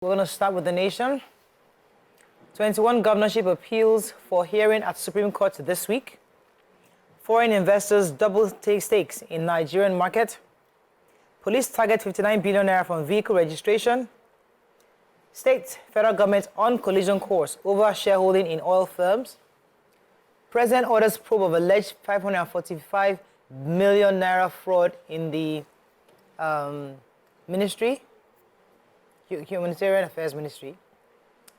We're going to start with the nation. 21 governorship appeals for hearing at Supreme Court this week. Foreign investors double stakes in Nigerian market. Police target 59 billion naira from vehicle registration. State, federal government on collision course over shareholding in oil firms. President orders probe of alleged 545 million naira fraud in the ministry. Humanitarian Affairs Ministry.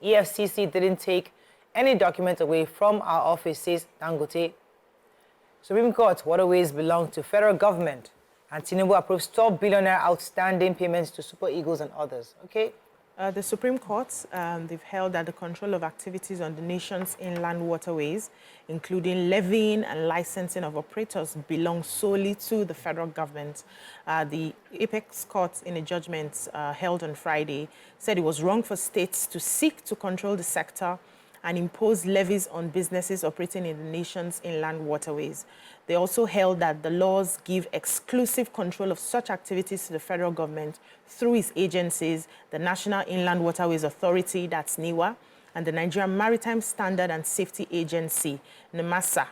EFCC didn't take any document away from our office, says Dangote. Supreme Court, waterways belong to federal government. And Tinubu approves 12 billion naira outstanding payments to Super Eagles and others. Okay. The Supreme Court, they've held that the control of activities on the nation's inland waterways, including levying and licensing of operators, belong solely to the federal government. The Apex Court, in a judgment held on Friday, said it was wrong for states to seek to control the sector and impose levies on businesses operating in the nation's inland waterways. They also held that the laws give exclusive control of such activities to the federal government through its agencies, the National Inland Waterways Authority, that's NIWA, and the Nigerian Maritime Standard and Safety Agency, NMASA,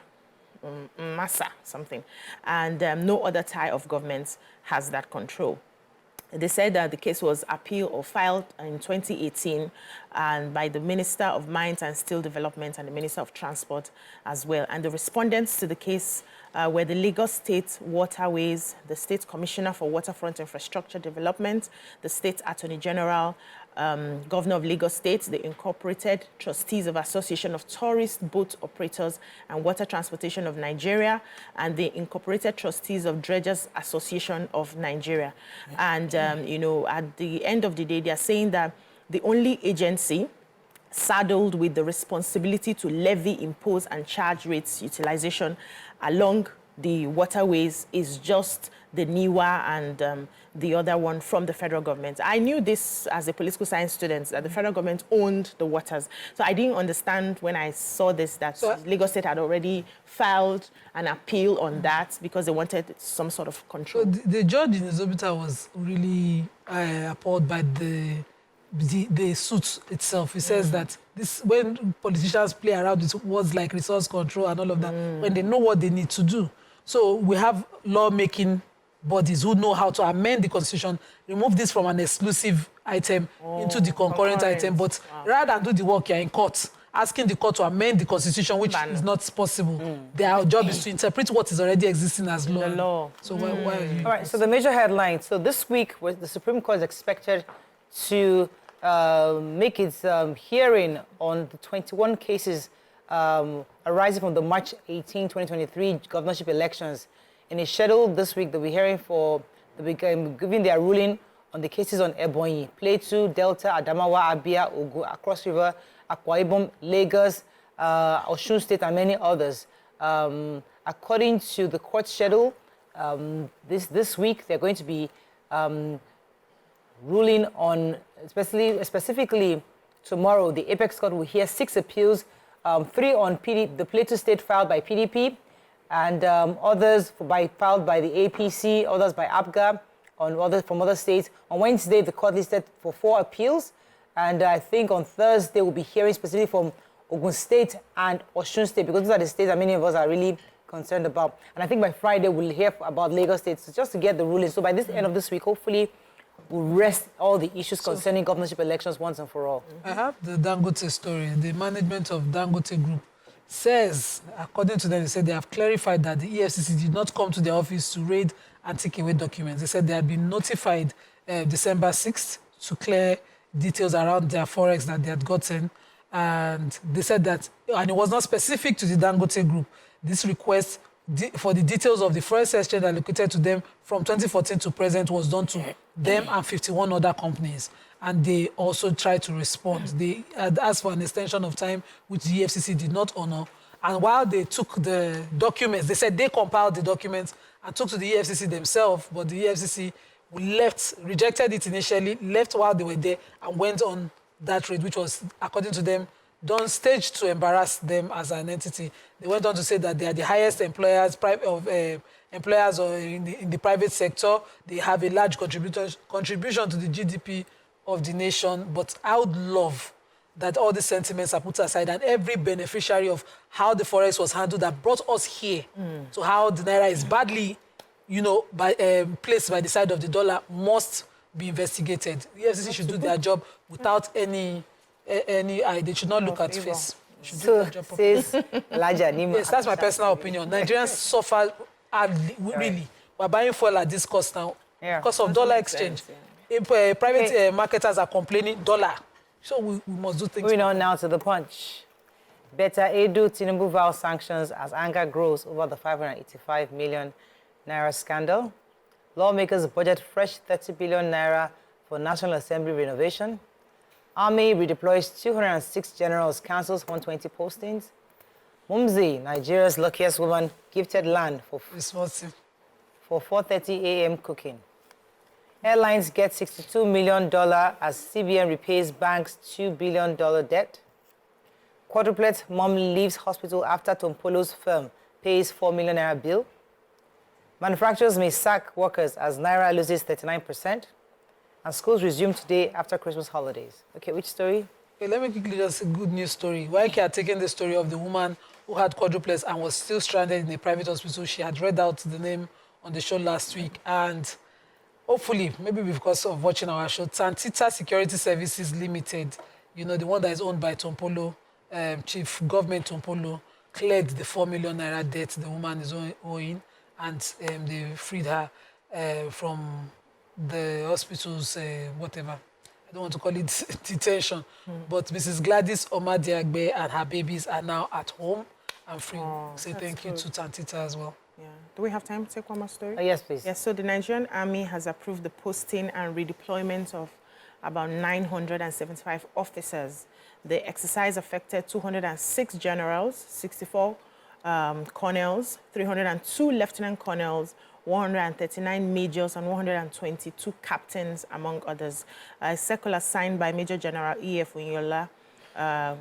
something. And no other tie of governments has that control. They said that the case was appealed or filed in 2018 and by the Minister of Mines and Steel Development and the Minister of Transport as well. And the respondents to the case were the Lagos State Waterways, the State Commissioner for Waterfront Infrastructure Development, the State Attorney General, Governor of Lagos State, the Incorporated Trustees of Association of Tourist Boat Operators and Water Transportation of Nigeria, and the Incorporated Trustees of Dredgers Association of Nigeria. And, you know, at the end of the day, they are saying that the only agency saddled with the responsibility to levy, impose, and charge rates utilization along the waterways is just the NIWA and the other one from the federal government. I knew this as a political science student, that the federal government owned the waters. So I didn't understand when I saw this that Lagos State had already filed an appeal on that because they wanted some sort of control. So the judge in Zobita was really appalled by the suit itself. He says that this, when politicians play around with words like resource control and all of that, when they know what they need to do. So we have lawmaking bodies who know how to amend the constitution, remove this from an exclusive item into the concurrent item. But rather than do the work, you're in court, asking the court to amend the constitution, which is not possible. Their job is to interpret what is already existing as law. The law. So why are you... All right, so the major headlines. So this week, the Supreme Court is expected to make its hearing on the 21 cases arising from the March 18, 2023 governorship elections. In a schedule this week, they'll be hearing for, giving their ruling on the cases on Ebonyi, Plateau, Delta, Adamawa, Abia, Ogun, Cross River, Akwa Ibom, Lagos, Osun State, and many others. According to the court schedule, this week, they're going to be ruling on, specifically tomorrow, the Apex Court will hear 6 appeals, 3 on the Plateau State filed by PDP, and others filed by the APC, others by APGA, from other states. On Wednesday, the court listed for 4 appeals, and I think on Thursday we'll be hearing specifically from Ogun State and Osun State, because those are the states that many of us are really concerned about. And I think by Friday we'll hear about Lagos State, so just to get the ruling. So by this end of this week, hopefully, we'll rest all the issues concerning governorship elections once and for all. I have the Dangote story. The management of Dangote Group says, according to them, they said they have clarified that the EFCC did not come to their office to raid and take away documents. They said they had been notified December 6th to clear details around their forex that they had gotten. And they said that, and it was not specific to the Dangote Group, this request for the details of the forex exchange allocated to them from 2014 to present was done to them and 51 other companies. And they also tried to respond. They had asked for an extension of time, which the EFCC did not honor. And while they took the documents, they said they compiled the documents and took to the EFCC themselves, but the EFCC rejected it initially, left while they were there, and went on that raid, which was, according to them, done staged to embarrass them as an entity. They went on to say that they are the highest employers in the private sector. They have a large contribution to the GDP of the nation, but I would love that all the sentiments are put aside and every beneficiary of how the forex was handled that brought us here to how the naira is badly, placed by the side of the dollar must be investigated. The EFCC should do their job without any they should not look at face. So says Elijah Nima. Yes, that's my personal opinion. Nigerians suffer hardly, really. We're buying fuel at this cost now because of dollar exchange. Private marketers are complaining dollar. So we must do things. Moving on now to the Punch. Better Edu Tinubu vows sanctions as anger grows over the 585 million naira scandal. Lawmakers budget fresh 30 billion naira for National Assembly renovation. Army redeploys 206 generals, cancels 120 postings. Mumzi, Nigeria's luckiest woman, gifted land for 4:30 a.m. cooking. Airlines get $62 million as CBN repays bank's $2 billion debt. Quadruplet mom leaves hospital after Tompolo's firm pays 4 million naira bill. Manufacturers may sack workers as naira loses 39%. And schools resume today after Christmas holidays. Okay, which story? Okay, let me quickly just a good news story. YK had taken the story of the woman who had quadruplets and was still stranded in a private hospital. She had read out the name on the show last week, and hopefully, maybe because of watching our show, Tantita Security Services Limited, the one that is owned by Tompolo, Chief Government Tompolo, cleared the 4 million naira debt the woman is owing, and they freed her from the hospital's whatever. I don't want to call it detention, but Mrs. Gladys Omadiagbe and her babies are now at home and free. Say thank you to Tantita as well. Yeah. Do we have time to take one more story? Yes, please. Yes, so the Nigerian Army has approved the posting and redeployment of about 975 officers. The exercise affected 206 generals, 64 colonels, 302 lieutenant colonels, 139 majors, and 122 captains, among others. A circular signed by Major General E.F. Unyola,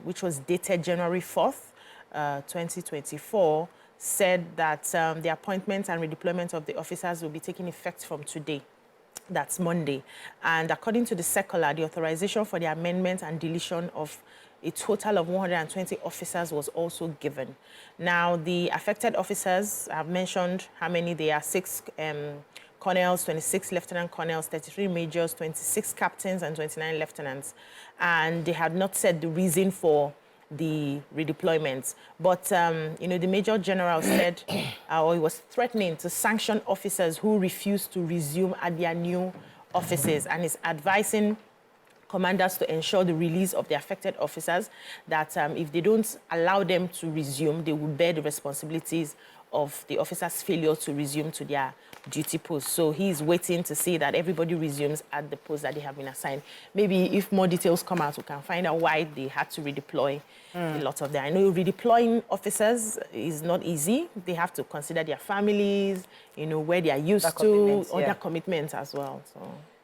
which was dated January 4th, 2024, said that the appointment and redeployment of the officers will be taking effect from today. That's Monday. And according to the circular, the authorization for the amendment and deletion of a total of 120 officers was also given. Now, the affected officers, I've mentioned how many they are: 6 colonels, 26 lieutenant colonels, 33 majors, 26 captains, and 29 lieutenants. And they had not said the reason for the redeployments. But, the Major General said, or he was threatening to sanction officers who refused to resume at their new offices, and is advising commanders to ensure the release of the affected officers, that if they don't allow them to resume, they will bear the responsibilities of the officers' failure to resume to their duty post. So he's waiting to see that everybody resumes at the post that they have been assigned. Maybe if more details come out, we can find out why they had to redeploy a lot of them. I know redeploying officers is not easy. They have to consider their families, where they are used to, other commitments as well.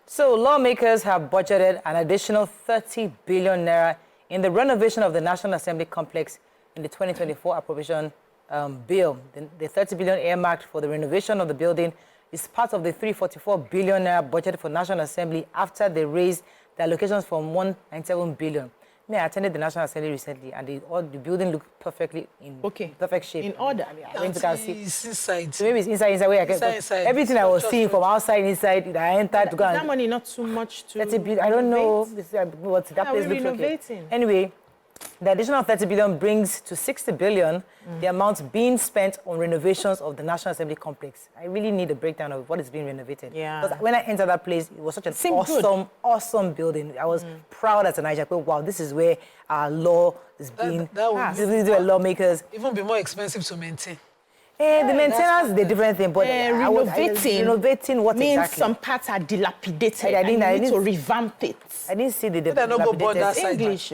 So lawmakers have budgeted an additional 30 billion naira in the renovation of the National Assembly complex in the 2024 appropriation bill. The 30 billion earmarked for the renovation of the building is part of the 344 billion naira budget for National Assembly after they raised the allocations from 197 billion. I attended the National Assembly recently, and the building looked perfectly in perfect shape. In order. I went to go see. It's inside. So maybe it's inside where I get everything I was seeing from outside, inside. I entered to go. Is that money not too much to? 30 billion. I don't know what that place looks like. Anyway, the additional 30 billion brings to 60 billion the amount being spent on renovations of the National Assembly complex. I really need a breakdown of what is being renovated. Yeah. Because when I entered that place, it was such an awesome building. I was proud as a Nigerian. Wow, this is where our law is being passed. This is where lawmakers. Even be more expensive to maintain. The maintenance is a different thing, but renovating what means exactly? some parts are dilapidated. I need to revamp it. I didn't see the dilapidated English.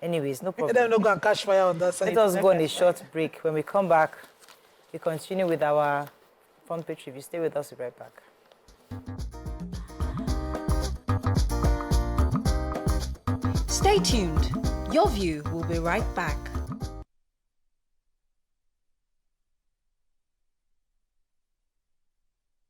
Anyways, no problem. Let them not go and catch fire on that side. Let us go on a short break. When we come back, we continue with our front page review. Stay with us, we'll be right back. Stay tuned. Your View will be right back.